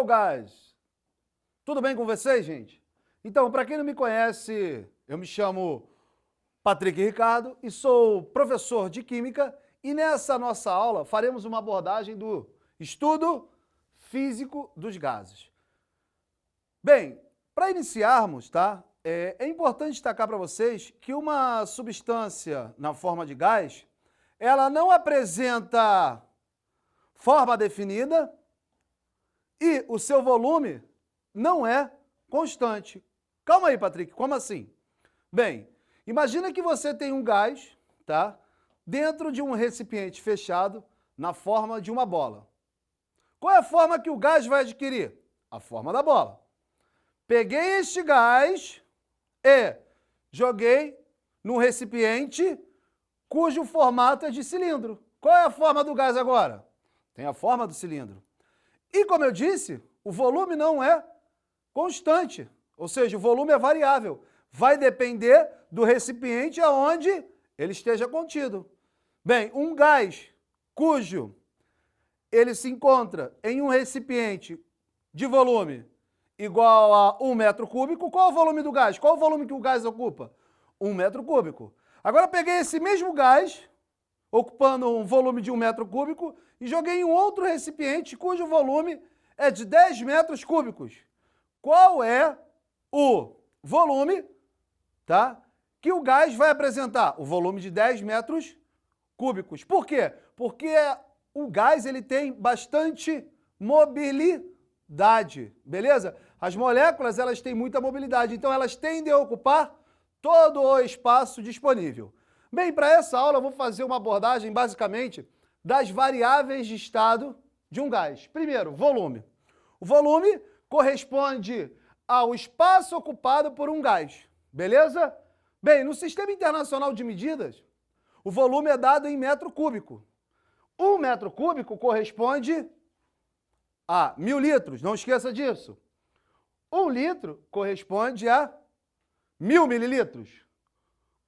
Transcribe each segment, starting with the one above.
o gás? Tudo bem com vocês, gente? Então, para quem não me conhece, eu me chamo Patrick Ricardo e sou professor de Química e nessa nossa aula faremos uma abordagem do estudo físico dos gases. Bem, para iniciarmos, tá? É importante destacar para vocês que uma substância na forma de gás, ela não apresenta forma definida e o seu volume não é constante. Calma aí, Patrick, como assim? Bem, imagina que você tem um gás, tá? Dentro de um recipiente fechado na forma de uma bola. Qual é a forma que o gás vai adquirir? A forma da bola. Peguei este gás e joguei num recipiente cujo formato é de cilindro. Qual é a forma do gás agora? Tem a forma do cilindro. E como eu disse, o volume não é constante, ou seja, o volume é variável. Vai depender do recipiente aonde ele esteja contido. Bem, um gás cujo ele se encontra em um recipiente de volume igual a 1 metro cúbico, qual é o volume do gás? Qual é o volume que o gás ocupa? 1 metro cúbico. Agora peguei esse mesmo gás, ocupando um volume de 1 metro cúbico, e joguei em um outro recipiente cujo volume é de 10 metros cúbicos. Qual é o volume, tá, que o gás vai apresentar? O volume de 10 metros cúbicos. Por quê? Porque o gás ele tem bastante mobilidade, beleza? As moléculas elas têm muita mobilidade, então elas tendem a ocupar todo o espaço disponível. Bem, para essa aula eu vou fazer uma abordagem basicamente das variáveis de estado de um gás. Primeiro, volume. O volume corresponde ao espaço ocupado por um gás, beleza? Bem, no Sistema Internacional de Medidas, o volume é dado em metro cúbico. 1 metro cúbico corresponde a 1000 litros, não esqueça disso. 1 litro corresponde a 1000 mililitros.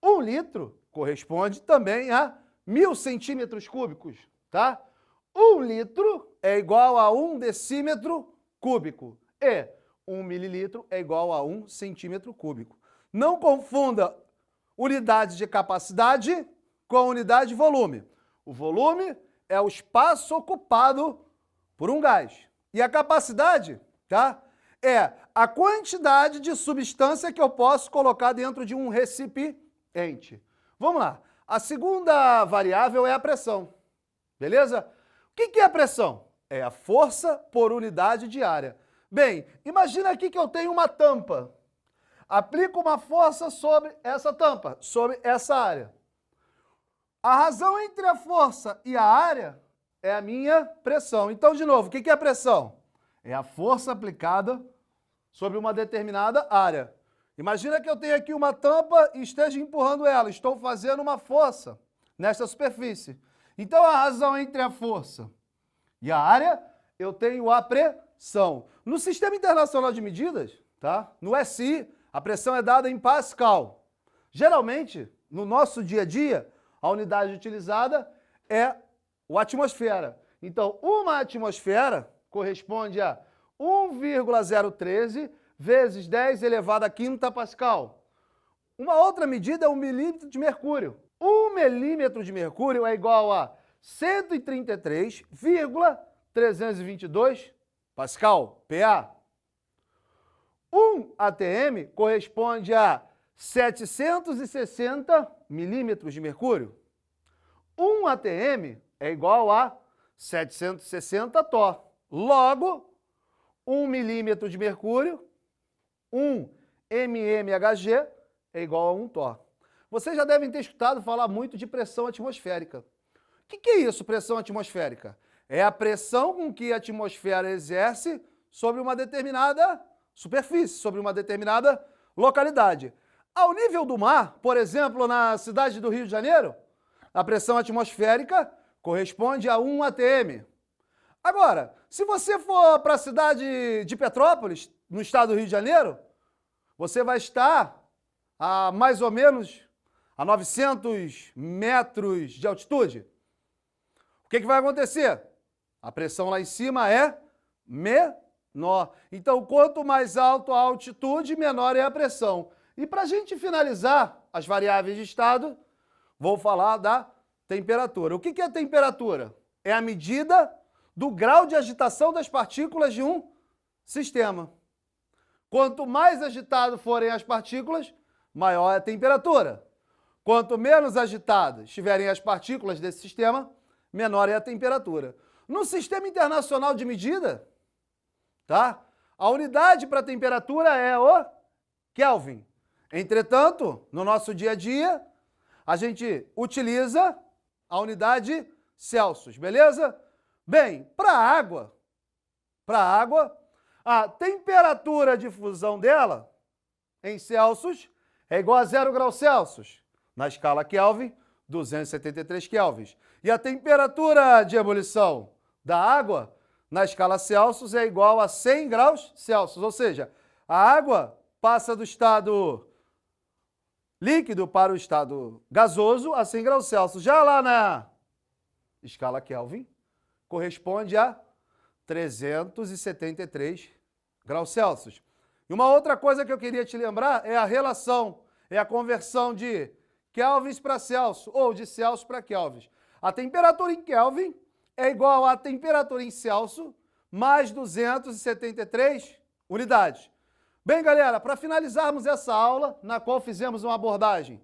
1 litro corresponde também a 1000 centímetros cúbicos, tá? 1 litro é igual a 1 decímetro cúbico e 1 mililitro é igual a 1 centímetro cúbico. Não confunda unidade de capacidade com a unidade de volume. O volume é o espaço ocupado por um gás. E a capacidade, tá, é a quantidade de substância que eu posso colocar dentro de um recipiente. Vamos lá. A segunda variável é a pressão, beleza? O que é a pressão? É a força por unidade de área. Bem, imagina aqui que eu tenho uma tampa. Aplico uma força sobre essa tampa, sobre essa área. A razão entre a força e a área é a minha pressão. Então, de novo, o que é a pressão? É a força aplicada sobre uma determinada área. Imagina que eu tenho aqui uma tampa e esteja empurrando ela. Estou fazendo uma força nesta superfície. Então, a razão entre a força e a área, eu tenho a pressão. No Sistema Internacional de Medidas, tá? No SI, a pressão é dada em Pascal. Geralmente, no nosso dia a dia, a unidade utilizada é a atmosfera. Então, uma atmosfera corresponde a 1,013 vezes 10 elevado à quinta Pascal. Uma outra medida é o milímetro de mercúrio. 1 milímetro de mercúrio é igual a 133,322 Pascal, PA. 1 atm corresponde a 760 milímetros de mercúrio. 1 atm é igual a 760 torr. Logo, 1 milímetro de mercúrio, 1 mmHg é igual a 1 torr. Vocês já devem ter escutado falar muito de pressão atmosférica. O que é isso, pressão atmosférica? É a pressão com que a atmosfera exerce sobre uma determinada superfície, sobre uma determinada localidade. Ao nível do mar, por exemplo, na cidade do Rio de Janeiro, a pressão atmosférica corresponde a 1 atm. Agora, se você for para a cidade de Petrópolis, no estado do Rio de Janeiro, você vai estar a mais ou menos a 900 metros de altitude. O que vai acontecer? A pressão lá em cima é menor. Então, quanto mais alto a altitude, menor é a pressão. E para a gente finalizar as variáveis de estado, vou falar da temperatura. O que é temperatura? É a medida do grau de agitação das partículas de um sistema. Quanto mais agitado forem as partículas, maior é a temperatura. Quanto menos agitadas estiverem as partículas desse sistema, menor é a temperatura. No sistema internacional de medida, tá? A unidade para temperatura é o Kelvin. Entretanto, no nosso dia a dia, a gente utiliza a unidade Celsius, beleza? Bem, para a água, a temperatura de fusão dela em Celsius é igual a 0 graus Celsius. Na escala Kelvin, 273 kelvins. E a temperatura de ebulição da água na escala Celsius é igual a 100 graus Celsius. Ou seja, a água passa do estado líquido para o estado gasoso a 100 graus Celsius. Já lá na escala Kelvin, corresponde a 373 graus Celsius. E uma outra coisa que eu queria te lembrar é a relação, é a conversão de kelvins para Celsius, ou de Celsius para kelvins. A temperatura em Kelvin é igual à temperatura em Celsius mais 273 unidades. Bem, galera, para finalizarmos essa aula, na qual fizemos uma abordagem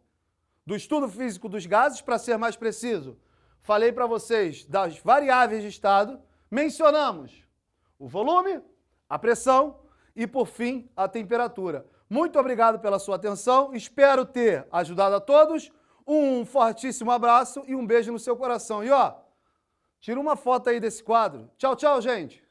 do estudo físico dos gases, para ser mais preciso, falei para vocês das variáveis de estado, mencionamos o volume, a pressão e, por fim, a temperatura. Muito obrigado pela sua atenção, espero ter ajudado a todos. Um fortíssimo abraço e um beijo no seu coração. E ó, tira uma foto aí desse quadro. Tchau, tchau, gente!